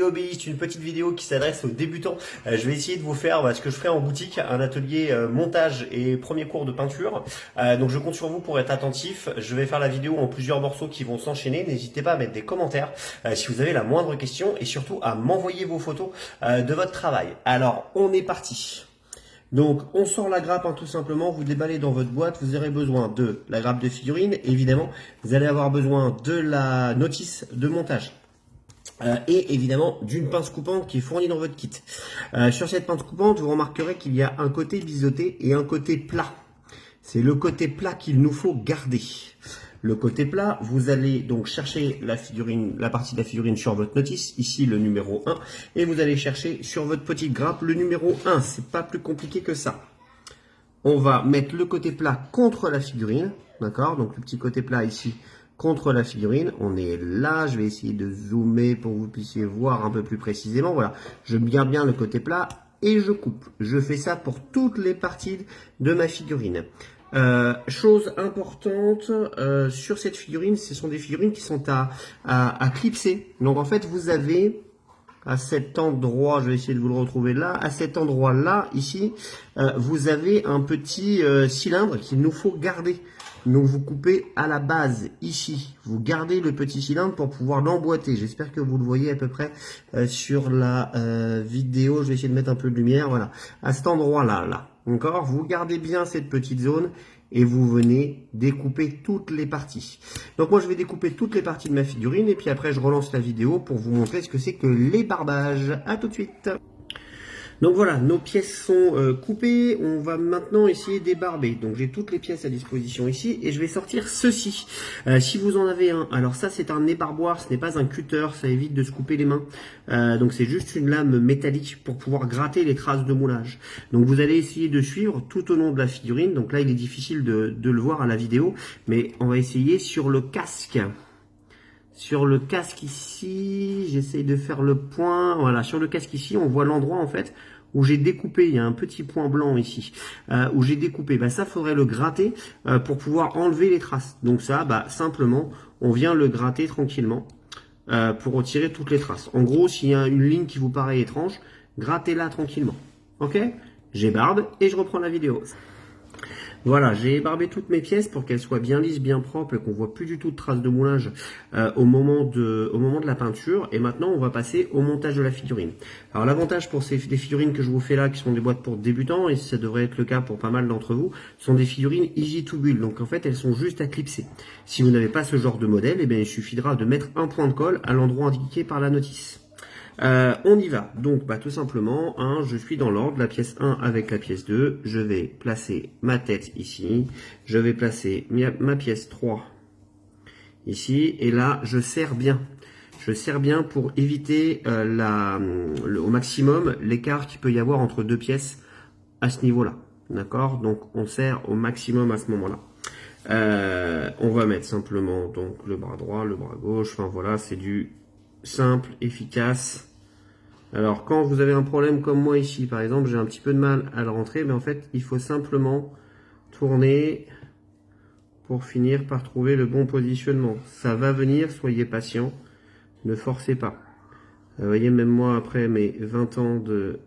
Hobbyiste, une petite vidéo qui s'adresse aux débutants. Je vais essayer de vous faire ce que je ferai en boutique, un atelier montage et premier cours de peinture. Donc je compte sur vous pour être attentif. Je vais faire la vidéo en plusieurs morceaux qui vont s'enchaîner. N'hésitez pas à mettre des commentaires si vous avez la moindre question et surtout à m'envoyer vos photos de votre travail. Alors on est parti. Donc on sort la grappe tout simplement, vous déballez dans votre boîte, vous aurez besoin de la grappe de figurine, évidemment, vous allez avoir besoin de la notice de montage. Et évidemment d'une pince coupante qui est fournie dans votre kit. Sur cette pince coupante, vous remarquerez qu'il y a un côté biseauté et un côté plat. C'est le côté plat qu'il nous faut garder. Le côté plat, vous allez donc chercher la figurine, la partie de la figurine sur votre notice, ici le numéro 1, et vous allez chercher sur votre petite grappe le numéro 1. C'est pas plus compliqué que ça. On va mettre le côté plat contre la figurine, d'accord? Donc le petit côté plat ici contre la figurine, on est là, je vais essayer de zoomer pour que vous puissiez voir un peu plus précisément, voilà, je garde bien le côté plat et je coupe, je fais ça pour toutes les parties de ma figurine. Chose importante sur cette figurine, ce sont des figurines qui sont à clipser, donc en fait vous avez à cet endroit, je vais essayer de vous le retrouver là, à cet endroit là, ici, vous avez un petit cylindre qu'il nous faut garder. Donc vous coupez à la base ici, vous gardez le petit cylindre pour pouvoir l'emboîter. J'espère que vous le voyez à peu près sur la vidéo. Je vais essayer de mettre un peu de lumière. Voilà, à cet endroit-là, là. D'accord. Vous gardez bien cette petite zone et vous venez découper toutes les parties. Donc moi je vais découper toutes les parties de ma figurine et puis après je relance la vidéo pour vous montrer ce que c'est que les barbages. À tout de suite. Donc voilà, nos pièces sont coupées, on va maintenant essayer d'ébarber. Donc j'ai toutes les pièces à disposition ici et je vais sortir ceci. Si vous en avez un, alors ça c'est un ébarboir, ce n'est pas un cutter, ça évite de se couper les mains. Donc c'est juste une lame métallique pour pouvoir gratter les traces de moulage. Donc vous allez essayer de suivre tout au long de la figurine. Donc là il est difficile de le voir à la vidéo, mais on va essayer sur le casque. Sur le casque ici, j'essaye de faire le point. Voilà, sur le casque ici, on voit l'endroit en fait où j'ai découpé. Il y a un petit point blanc ici où j'ai découpé. Ça, faudrait le gratter pour pouvoir enlever les traces. Donc ça, simplement, on vient le gratter tranquillement pour retirer toutes les traces. En gros, s'il y a une ligne qui vous paraît étrange, grattez-la tranquillement. Ok? J'ébarbe et je reprends la vidéo. Voilà, j'ai ébarbé toutes mes pièces pour qu'elles soient bien lisses, bien propres et qu'on voit plus du tout de traces de moulage au moment de la peinture. Et maintenant, on va passer au montage de la figurine. Alors l'avantage pour des figurines que je vous fais là, qui sont des boîtes pour débutants, et ça devrait être le cas pour pas mal d'entre vous, sont des figurines Easy to Build. Donc en fait, elles sont juste à clipser. Si vous n'avez pas ce genre de modèle, il suffira de mettre un point de colle à l'endroit indiqué par la notice. On y va. Donc tout simplement, je suis dans l'ordre, la pièce 1 avec la pièce 2, je vais placer ma tête ici, je vais placer ma pièce 3 ici, et là je serre bien. Je serre bien pour éviter au maximum l'écart qu'il peut y avoir entre deux pièces à ce niveau-là. D'accord? Donc on serre au maximum à ce moment-là. On va mettre simplement donc le bras droit, le bras gauche, enfin voilà, c'est du simple, efficace. Alors quand vous avez un problème comme moi ici, par exemple, j'ai un petit peu de mal à le rentrer, mais en fait il faut simplement tourner pour finir par trouver le bon positionnement. Ça va venir, soyez patient, ne forcez pas. Vous voyez, même moi après mes 20 ans de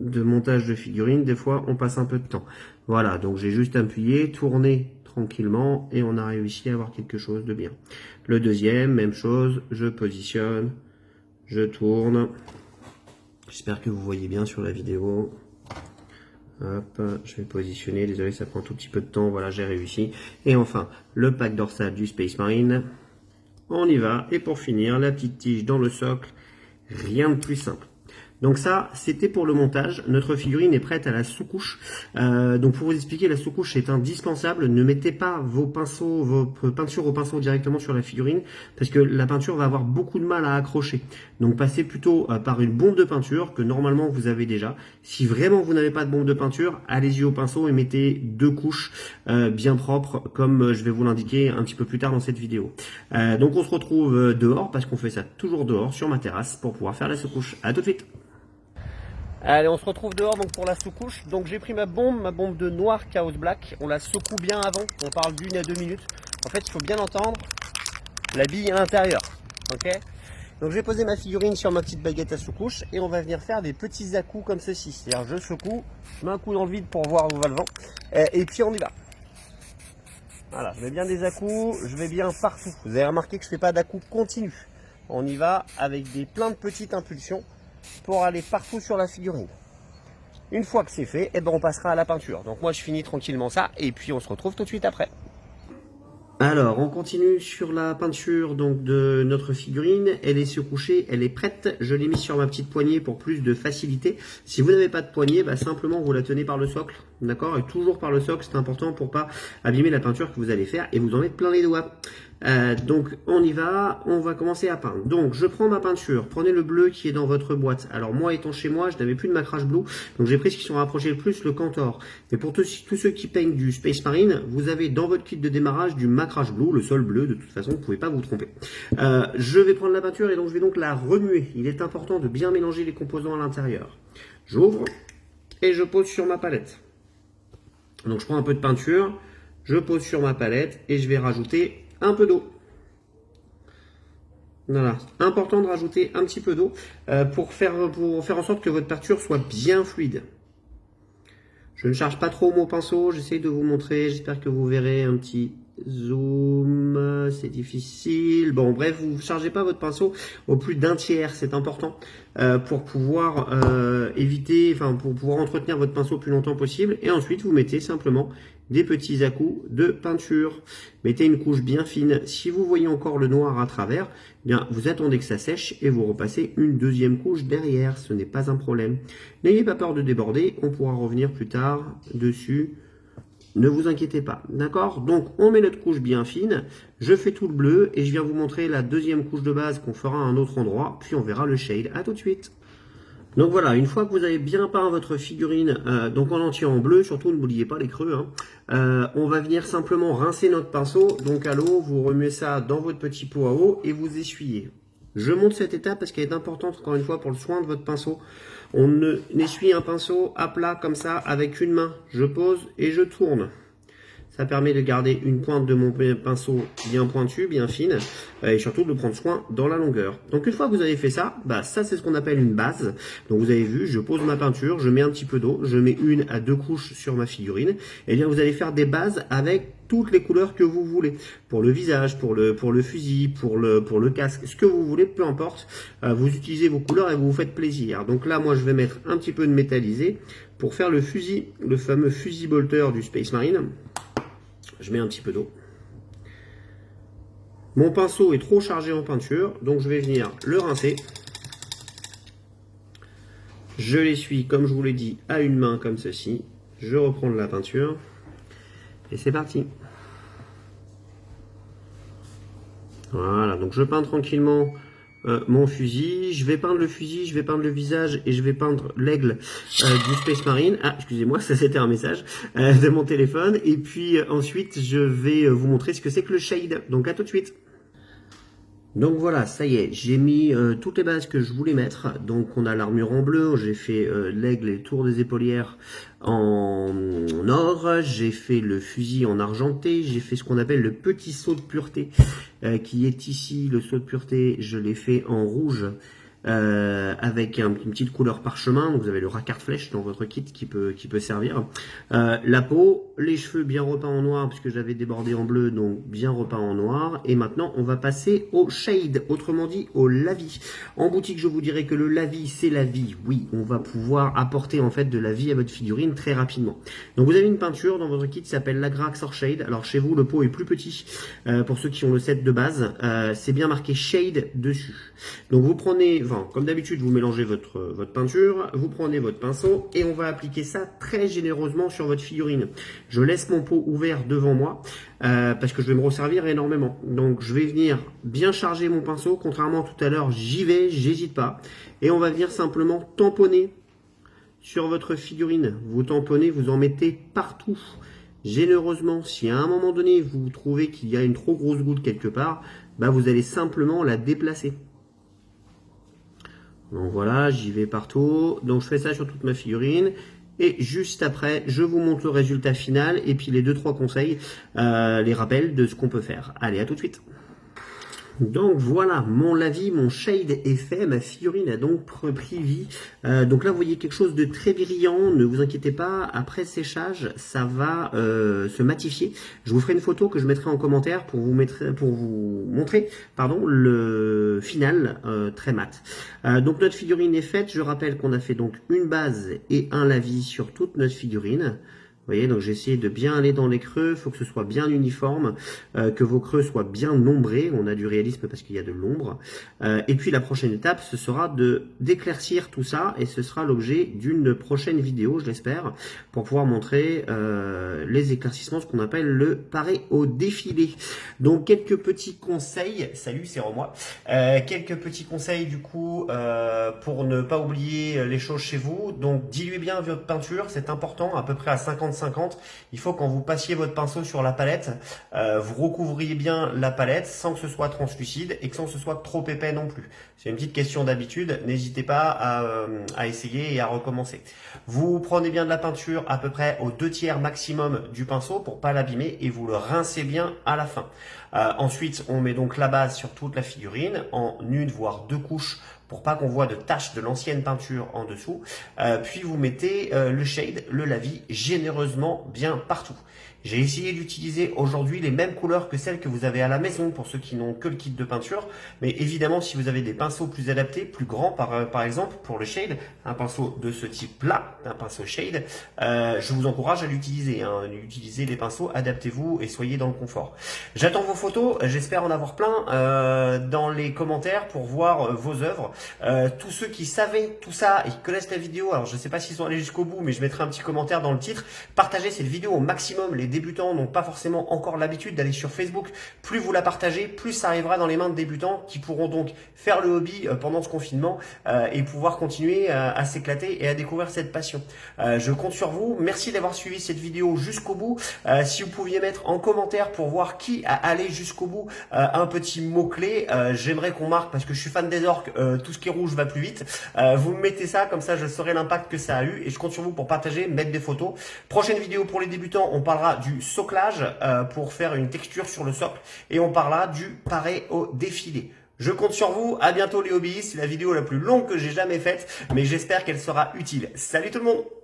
montage de figurines, des fois on passe un peu de temps. Voilà, donc j'ai juste appuyé, tourné tranquillement et on a réussi à avoir quelque chose de bien. Le deuxième, même chose, je positionne, je tourne. J'espère que vous voyez bien sur la vidéo. Hop, je vais positionner, désolé ça prend un tout petit peu de temps, voilà j'ai réussi. Et enfin, le pack dorsal du Space Marine. On y va, et pour finir, la petite tige dans le socle, rien de plus simple. Donc ça, c'était pour le montage. Notre figurine est prête à la sous-couche. Donc pour vous expliquer, la sous-couche est indispensable. Ne mettez pas vos peintures au pinceau directement sur la figurine parce que la peinture va avoir beaucoup de mal à accrocher. Donc passez plutôt par une bombe de peinture que normalement vous avez déjà. Si vraiment vous n'avez pas de bombe de peinture, allez-y au pinceau et mettez 2 couches bien propres comme je vais vous l'indiquer un petit peu plus tard dans cette vidéo. Donc on se retrouve dehors parce qu'on fait ça toujours dehors sur ma terrasse pour pouvoir faire la sous-couche. À tout de suite. Allez, on se retrouve dehors donc pour la sous-couche. Donc j'ai pris ma bombe de noir Chaos Black. On la secoue bien avant. On parle d'1 à 2 minutes. En fait, il faut bien entendre la bille à l'intérieur. Ok. Donc je vais poser ma figurine sur ma petite baguette à sous-couche et on va venir faire des petits à-coups comme ceci. C'est-à-dire je secoue, je mets un coup dans le vide pour voir où va le vent et puis on y va. Voilà, je mets bien des à-coups, je vais bien partout. Vous avez remarqué que je ne fais pas d'à-coups continu. On y va avec plein de petites impulsions pour aller partout sur la figurine. Une fois que c'est fait, eh ben on passera à la peinture. Donc moi je finis tranquillement ça et puis on se retrouve tout de suite après. Alors, on continue sur la peinture donc de notre figurine. Elle est secouchée, elle est prête. Je l'ai mise sur ma petite poignée pour plus de facilité. Si vous n'avez pas de poignée, bah, simplement vous la tenez par le socle, d'accord? Et toujours par le socle, c'est important pour pas abîmer la peinture que vous allez faire et vous en mettre plein les doigts. Donc on y va, on va commencer à peindre. Donc je prends ma peinture, prenez le bleu qui est dans votre boîte. Alors moi étant chez moi, je n'avais plus de Macrash Blue, donc j'ai pris ce qui sont rapprochés le plus, le Cantor. Mais pour tous ceux qui peignent du Space Marine, vous avez dans votre kit de démarrage du Macrash Blue, le sol bleu, de toute façon vous ne pouvez pas vous tromper. Je vais prendre la peinture et donc je vais donc la remuer. Il est important de bien mélanger les composants à l'intérieur. J'ouvre et je pose sur ma palette. Donc je prends un peu de peinture, je pose sur ma palette et je vais rajouter un peu d'eau. Voilà, important de rajouter un petit peu d'eau pour faire en sorte que votre peinture soit bien fluide. Je ne charge pas trop mon pinceau, j'essaie de vous montrer, j'espère que vous verrez un petit zoom, c'est difficile. Bon bref, vous ne chargez pas votre pinceau au plus d'un tiers, c'est important pour pouvoir pour pouvoir entretenir votre pinceau le plus longtemps possible. Et ensuite vous mettez simplement des petits à-coups de peinture. Mettez une couche bien fine. Si vous voyez encore le noir à travers, eh bien vous attendez que ça sèche et vous repassez une deuxième couche derrière. Ce n'est pas un problème. N'ayez pas peur de déborder, on pourra revenir plus tard dessus. Ne vous inquiétez pas, d'accord? Donc on met notre couche bien fine, je fais tout le bleu et je viens vous montrer la deuxième couche de base qu'on fera à un autre endroit, puis on verra le shade. À tout de suite. Donc voilà, une fois que vous avez bien peint votre figurine, donc en entier en bleu, surtout n'oubliez pas les creux, hein, on va venir simplement rincer notre pinceau, donc à l'eau, vous remuez ça dans votre petit pot à eau et vous essuyez. Je montre cette étape parce qu'elle est importante encore une fois pour le soin de votre pinceau. On essuie un pinceau à plat comme ça avec une main. Je pose et je tourne. Ça permet de garder une pointe de mon pinceau bien pointue, bien fine, et surtout de prendre soin dans la longueur. Donc une fois que vous avez fait ça, bah ça c'est ce qu'on appelle une base. Donc vous avez vu, je pose ma peinture, je mets un petit peu d'eau, je mets 1 à 2 couches sur ma figurine. Et bien vous allez faire des bases avec toutes les couleurs que vous voulez. Pour le visage, pour le fusil, pour le casque, ce que vous voulez, peu importe. Vous utilisez vos couleurs et vous vous faites plaisir. Donc là, moi je vais mettre un petit peu de métallisé pour faire le fusil, le fameux fusil bolter du Space Marine. Je mets un petit peu d'eau. Mon pinceau est trop chargé en peinture, donc je vais venir le rincer. Je l'essuie, comme je vous l'ai dit, à une main comme ceci. Je reprends de la peinture. Et c'est parti. Voilà, donc je peins tranquillement mon fusil, je vais peindre le fusil, je vais peindre le visage et je vais peindre l'aigle du Space Marine. Ah, excusez-moi, ça c'était un message de mon téléphone. Et puis ensuite, je vais vous montrer ce que c'est que le shade. Donc à tout de suite. Donc voilà, ça y est, j'ai mis toutes les bases que je voulais mettre. Donc on a l'armure en bleu, j'ai fait l'aigle et le tour des épaulières en or, j'ai fait le fusil en argenté, j'ai fait ce qu'on appelle le petit saut de pureté qui est ici, le saut de pureté, je l'ai fait en rouge. Avec une petite couleur parchemin, donc vous avez le racard flèche dans votre kit qui peut servir. La peau, les cheveux bien repeints en noir puisque j'avais débordé en bleu, donc bien repeints en noir. Et maintenant on va passer au shade, autrement dit au lavis. En boutique je vous dirais que le lavis c'est la vie, oui, on va pouvoir apporter en fait de la vie à votre figurine très rapidement. Donc vous avez une peinture dans votre kit qui s'appelle l'Agrax or Shade. Alors chez vous le pot est plus petit, pour ceux qui ont le set de base, c'est bien marqué shade dessus. Donc vous prenez, comme d'habitude, vous mélangez votre peinture, vous prenez votre pinceau et on va appliquer ça très généreusement sur votre figurine. Je laisse mon pot ouvert devant moi parce que je vais me resservir énormément. Donc je vais venir bien charger mon pinceau, contrairement à tout à l'heure, j'y vais, j'hésite pas. Et on va venir simplement tamponner sur votre figurine. Vous tamponnez, vous en mettez partout. Généreusement, si à un moment donné vous trouvez qu'il y a une trop grosse goutte quelque part, bah vous allez simplement la déplacer. Donc voilà, j'y vais partout. Donc je fais ça sur toute ma figurine. Et juste après, je vous montre le résultat final et puis les 2-3 conseils, les rappels de ce qu'on peut faire. Allez, à tout de suite. Donc voilà, mon lavis, mon shade est fait, ma figurine a donc pris vie. Donc là, vous voyez quelque chose de très brillant, ne vous inquiétez pas, après séchage, ça va se matifier. Je vous ferai une photo que je mettrai en commentaire pour vous montrer pardon, le final très mat. Donc notre figurine est faite, je rappelle qu'on a fait donc une base et un lavis sur toute notre figurine. Vous voyez, donc j'ai essayé de bien aller dans les creux, il faut que ce soit bien uniforme, que vos creux soient bien nombrés, on a du réalisme parce qu'il y a de l'ombre. Et puis la prochaine étape, ce sera d'éclaircir tout ça, et ce sera l'objet d'une prochaine vidéo, je l'espère, pour pouvoir montrer les éclaircissements, ce qu'on appelle le paré au défilé. Donc quelques petits conseils, salut c'est Romois, quelques petits conseils du coup pour ne pas oublier les choses chez vous. Donc diluez bien votre peinture, c'est important, à peu près à 50-50. Il faut quand vous passiez votre pinceau sur la palette, vous recouvriez bien la palette sans que ce soit translucide et que sans que ce soit trop épais non plus. C'est une petite question d'habitude, n'hésitez pas à essayer et à recommencer. Vous prenez bien de la peinture à peu près aux 2/3 maximum du pinceau pour pas l'abîmer et vous le rincez bien à la fin. Ensuite, on met donc la base sur toute la figurine en une voire deux couches pour pas qu'on voit de taches de l'ancienne peinture en dessous. Puis vous mettez le shade, le lavis généreusement bien partout. J'ai essayé d'utiliser aujourd'hui les mêmes couleurs que celles que vous avez à la maison pour ceux qui n'ont que le kit de peinture. Mais évidemment, si vous avez des pinceaux plus adaptés, plus grands par exemple pour le shade, un pinceau de ce type-là, un pinceau shade, je vous encourage à l'utiliser. Utilisez les pinceaux, adaptez-vous et soyez dans le confort. J'attends vos photos, j'espère en avoir plein dans les commentaires pour voir vos œuvres. Tous ceux qui savaient tout ça et qui connaissent la vidéo, alors je ne sais pas s'ils sont allés jusqu'au bout, mais je mettrai un petit commentaire dans le titre. Partagez cette vidéo au maximum. Les débutants n'ont pas forcément encore l'habitude d'aller sur Facebook. Plus vous la partagez, plus ça arrivera dans les mains de débutants qui pourront donc faire le hobby pendant ce confinement et pouvoir continuer à s'éclater et à découvrir cette passion. Je compte sur vous. Merci d'avoir suivi cette vidéo jusqu'au bout. Si vous pouviez mettre en commentaire pour voir qui a allé jusqu'au bout un petit mot-clé, j'aimerais qu'on marque, parce que je suis fan des orques, tout ce qui est rouge va plus vite. Vous me mettez ça, comme ça je saurai l'impact que ça a eu et je compte sur vous pour partager, mettre des photos. Prochaine vidéo pour les débutants, on parlera du soclage pour faire une texture sur le socle et on parlera du paré au défilé. Je compte sur vous, à bientôt les hobbyistes, c'est la vidéo la plus longue que j'ai jamais faite, mais j'espère qu'elle sera utile. Salut tout le monde!